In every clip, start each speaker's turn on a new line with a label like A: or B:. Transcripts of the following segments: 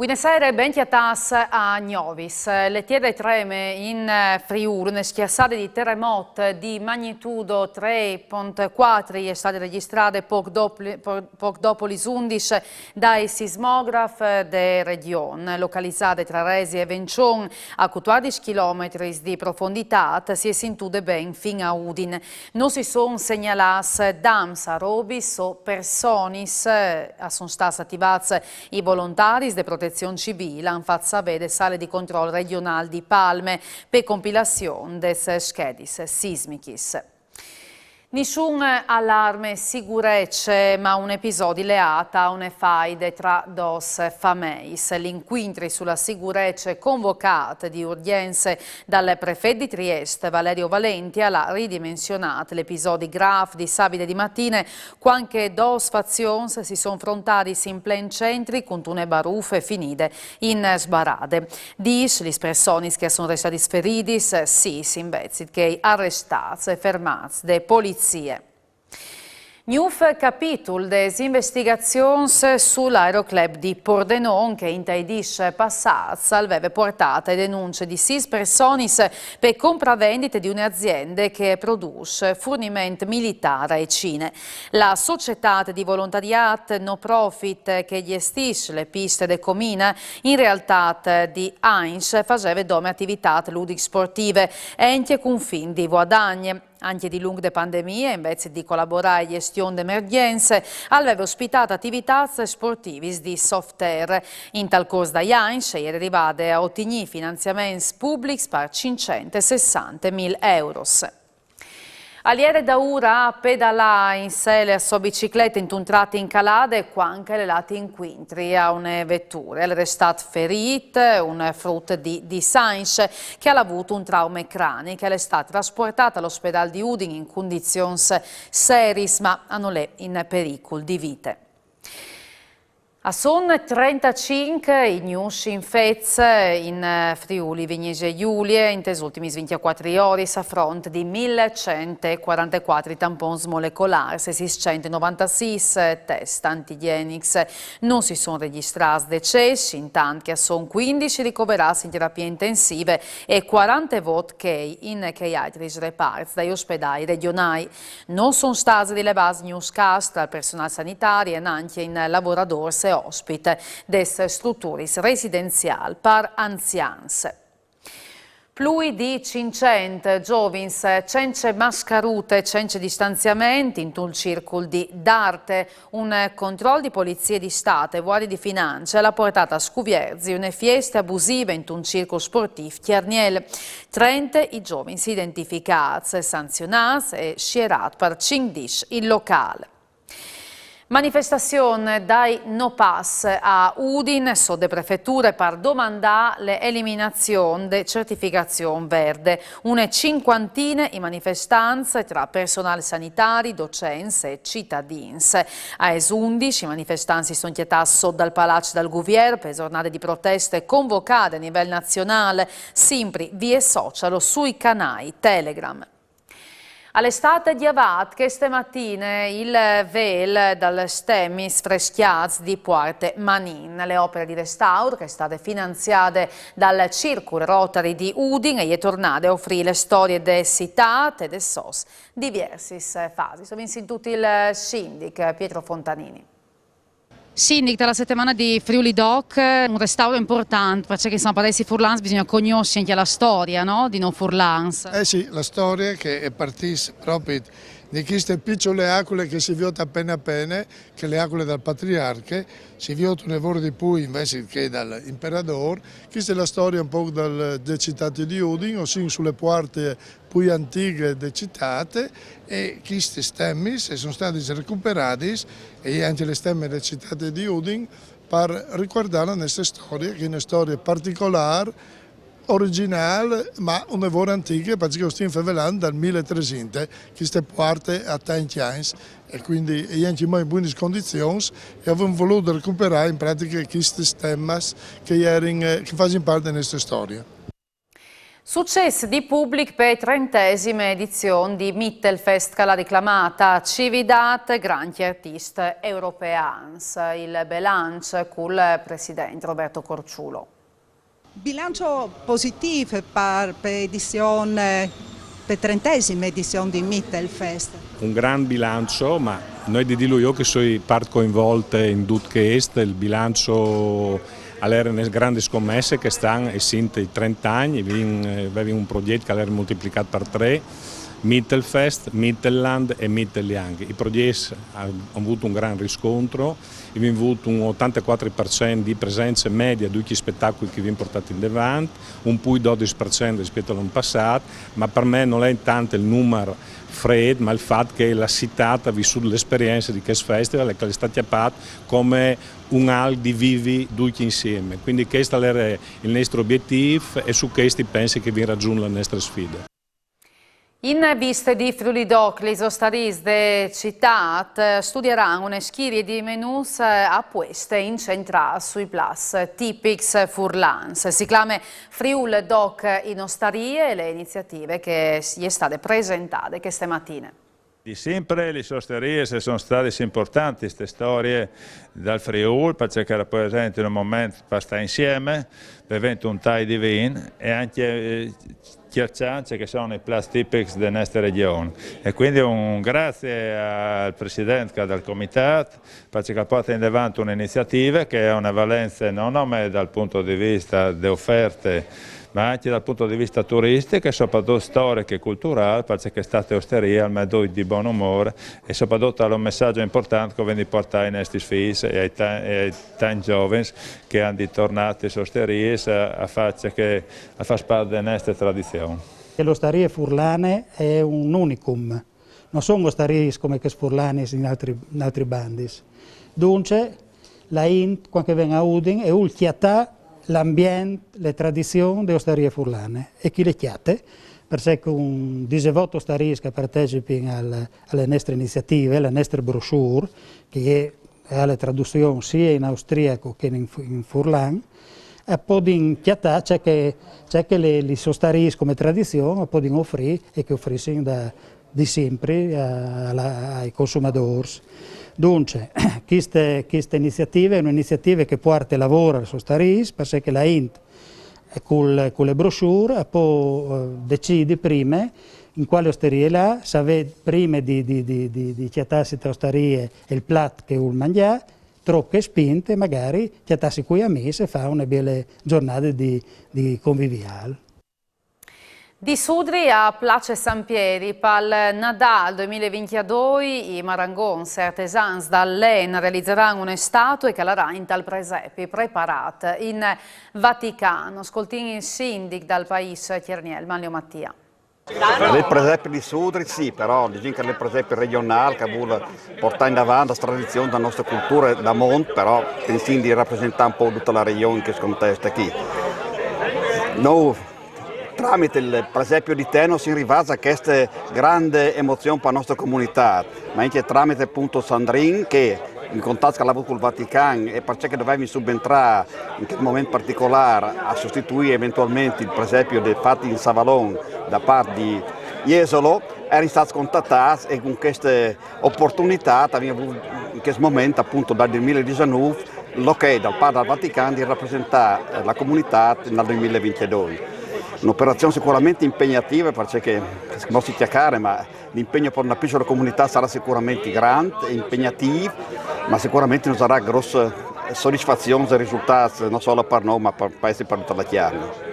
A: Buonasera e benchiatas a Novis. Le tierre treme in Friuli, una schiassata di terremoto di magnitudo 3.4 è stata registrata poco dopo le 11 dai sismografi della regione, localizzate tra Resi e Vencion a 14 km di profondità, si è sentita ben fino a Udine. Non si sono segnalati danni a robis o persone, sono stati attivati i volontari di protezione civile hanno fatto avere sale di controllo regionale di Palme per compilazione delle schede sismiche. Nessun allarme sicurezza, ma un episodio leato a una faida tra dos fameis. L'incontro sulla sicurezza convocata di urgenze dal prefetto di Trieste, Valerio Valenti, ha ridimensionato l'episodio grave di sabato di mattina, quando dos fazioni si sono affrontati in plen centri con una baruffe finite in sbarade. Dice le persone che sono restate ferite, sì, invece che arrestati e fermati da polizia. Nuovo capitolo delle investigazioni sull'aeroclub di Pordenone che in taidisce passata aveva portato a denunce di 6 persone per compravendite di un'azienda che produce fornimento militare ai Cine. La società di volontariato no profit che gestisce le piste de Comina in realtà di Heinz faceva dome attività ludiche sportive e anche con fin di guadagno. Anche di lunghe pandemie, invece di collaborare in gestione di emergenze, aveva ospitato attività sportive di soft air. In tal corso da Heinz è arrivata a ottenere finanziamenti pubblici per 560.000 euro. Aliere da ura a pedalare in sele a sua bicicletta intuntrata in calada e quanche le lati inquintri a una vettura. È restato ferito un frutto di Sainz che ha avuto un trauma cranico e è stato trasportato all'ospedale di Udine in condizioni serie ma non è in pericolo di vita. A son 35 i news infetti in Friuli Venezia Giulia in questi ultimi 24 ore a fronte di 1144 tampons molecolari, 696 test antigenici. Non si sono registrati decessi, intanto che sono 15 ricoverati in terapie intensive e 40 voti che in altri reparti dagli ospedali regionali. Non sono stati rilevati newscast dal personale sanitario e neanche in lavoratori ospite delle strutture residenziali per anziani. Più di 500 giovani senza mascherute, senza distanziamenti in un circolo di d'arte, un controllo di polizia di Stato e guardia di finanza l'ha portata a Scuvierzi una fiesta abusiva in un circolo sportivo Chiarniel. 30 i giovani si identificati, sanzionati e schierati per 5 il locale. Manifestazione dai no pass a Udine, sode prefetture per domandare l'eliminazione della certificazione verde. Una cinquantina di manifestanze tra personale sanitario, docenti e cittadini. A es 11 i manifestanti sono chietati sotto dal Palazzo del Governo per giornate di proteste convocate a livello nazionale, sempre via social o sui canali Telegram. All'estate di Avat, queste mattine il vel dal stemmis freschiats di Puarte Manin. Le opere di restauro che sono state finanziate dal Circolo Rotary di Udine e tornate a offrire storie de citate e de sos diverse fasi. Sono in tutti il sindaco Pietro Fontanini.
B: Sindic, dalla settimana di Friuli Doc, un restauro importante, perché se paressi Furlans bisogna conoscere anche la storia, no? Di non Furlans.
C: Sì, la storia che è partita proprio di queste piccole acque che si vedono appena appena, che le acque del patriarca, si vedono un lavoro di più invece che dall'imperatore. Questa è la storia un po' delle città di Udine, ossia sulle porte più antiche delle città, e queste stemmi sono stati recuperati e anche le stemme delle città di Udine per ricordare questa storia, che è una storia particolare, originale, ma un lavoro antico perché stiamo favelando dal 1300 queste porte a tanti anni e quindi anche in buone condizioni e abbiamo voluto recuperare in pratica queste stemmas che fanno parte di questa storia.
A: Successo di Public per 30ª edizione di Mittelfest che l'ha reclamata Cividat Grandi Artisti Europeans. Il bilancio col presidente Roberto Corciulo.
D: Bilancio positivo per edizione, per 30ª edizione di Mittelfest. Un gran bilancio, ma noi di dirlo io che sono parte coinvolte in tutto questo, il bilancio alle grandi scommesse che stanno e sint i 30 anni, avevi un progetto che era moltiplicato per 3, Mittelfest, Mittelland e Mitteljahr. I progetti hanno avuto un gran riscontro, abbiamo avuto un 84% di presenze medie di tutti gli spettacoli che abbiamo portato in davanti, un più 12% rispetto all'anno passato, ma per me non è tanto il numero freddo, ma il fatto che la città ha vissuto l'esperienza di questo festival e che è stato chiamato come un al di vivi tutti insieme. Quindi questo è il nostro obiettivo e su questo penso che vi raggiunga la nostra sfida.
A: In vista di Friuli Doc, le ostaris de città studieranno una serie di menus apposte incentrati sui plus tipics furlans. Si chiama Friuli Doc in ostarie e le iniziative che si è state presentate queste mattine.
E: Di sempre le osterie sono state importanti, queste storie dal Friuli, perché rappresentano un momento per stare insieme, per avere un tai di vino e anche cercianze che sono i plus tipics della nostra regione. E quindi un grazie al Presidente del Comitato perché ha portato in avanti un'iniziativa che ha una valenza non solo dal punto di vista delle offerte ma anche dal punto di vista turistico e soprattutto storico e culturale, perché state osterie al medio di buon umore e soprattutto è un messaggio importante che viene portato ai nostri figli e ai tanti giovani che hanno ritornato alle osterie a far parte delle nostre tradizioni.
F: Le osterie furlane è un unicum, non sono osterie come le furlane in altri bandi. Dunque, la int, quando viene a Udin, è ultiata l'ambiente, le tradizioni delle osterie furlane e chi le chiate, perché un disevoto osterie che partecipano alle nostre iniziative, alle nostre brochure, che ha le traduzioni sia in austriaco che in furlan, e poi chiatare c'è che le osterie come tradizione, poi offrire e che offriscono di sempre ai consumatori. Dunque, questa iniziativa è un'iniziativa che porta lavoro alle osterie, perché la INT con le brochure e poi decide prima in quale osteria là, se prima di chiatarsi le osterie e il piatto che vuol mangiare, troppo spinte, magari chiatarsi qui a messa e fa una bella giornata di conviviale.
A: Di Sudri a Place Sampieri, per Nadal 2022 i marangons e artesans dall'EN realizzeranno una statua che la in tal presepi preparata in Vaticano. Ascoltini il sindaco dal paese Tierniel, Manlio Mattia.
G: Le presepi di Sudri sì, però diciamo che le presepi regionali che vuole portare in avanti la tradizione della nostra cultura da monte, però pensiamo di rappresentare un po' tutta la regione in questo contesto qui. Noi, tramite il presepio di Tenno si rivasa questa grande emozione per la nostra comunità, ma anche tramite appunto Sandrin che in contatto con il Vaticano e perché dovevamo subentrare in questo momento particolare a sostituire eventualmente il presepio fatto in Savalon da parte di Jesolo, erano stati contattati e con questa opportunità abbiamo avuto in questo momento appunto dal 2019 l'ok dal padre del Vaticano di rappresentare la comunità nel 2022. Un'operazione sicuramente impegnativa perché non si chiacchiere, ma l'impegno per una piccola comunità sarà sicuramente grande e impegnativo, ma sicuramente non sarà grossa soddisfazione e risultati non solo per noi ma per il paese e per tutta la Chiara.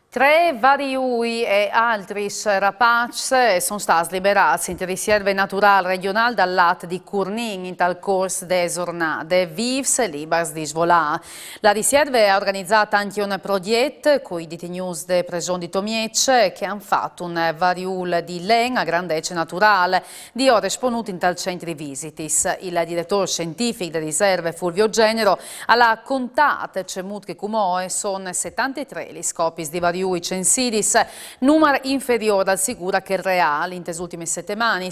A: 3 variui e altri rapaci sono stati liberati in riserva naturale regionale dal lato di Curnin in tal corso de giornate vivs libers di svolà. La riserva ha organizzato anche un progetto con i detenuti de prigione di Tomiece che hanno fatto un variul di len a grandezza naturale di ore esponuti in tal centri visitis. Il direttore scientifico della riserva Fulvio Genero alla contate cemut che cumoe sono 73 gli scopi di variui censidis, numero inferiore al sicuro che il reale in queste ultime settimane.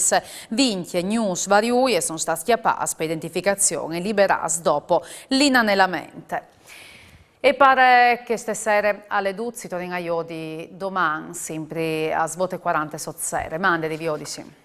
A: Vinti e news variui e sono stati chiappati per identificazione e liberati dopo l'inanellamento. E pare che stasera alle 12 torna io di domani, sempre a svote 40 sozzere. Mande di Viodisi.